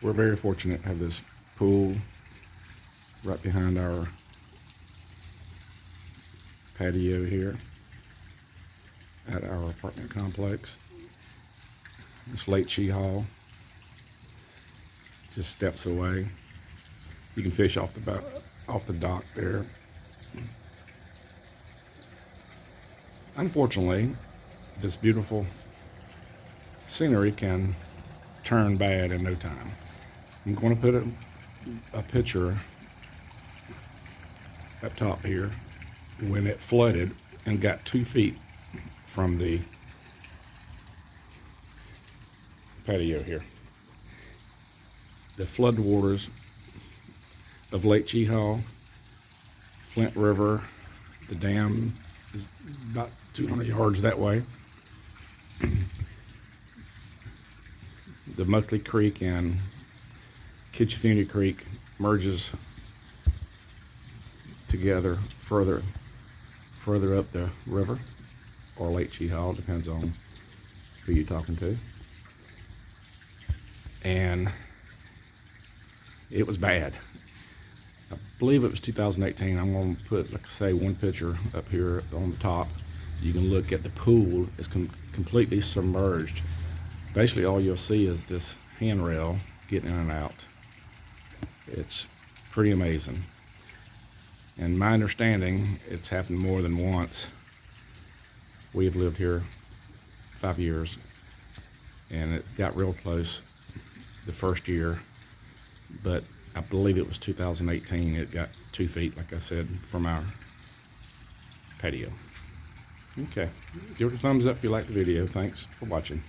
We're very fortunate to have this pool right behind our patio here at our apartment complex. This Lake Hall, just steps away. You can fish off the dock there. Unfortunately, this beautiful scenery can turn bad in no time. I'm going to put a picture up top here when it flooded and got 2 feet from the patio here. The floodwaters of Lake Hall, Flint River, the dam is about 200 yards that way. The Muckley Creek and Kitchafuna Creek merges together further up the river, or Lake Hall, depends on who you're talking to. And it was bad. I believe it was 2018. I'm going to put, like I say, one picture up here on the top. You can look at the pool. It's completely submerged. Basically, all you'll see is this handrail getting in and out. It's pretty amazing. And my understanding, it's happened more than once. We have lived here 5 years, and it got real close the first year, but I believe it was 2018. It got 2 feet, like I said, from our patio. Okay, give it a thumbs up if you like the video. Thanks for watching.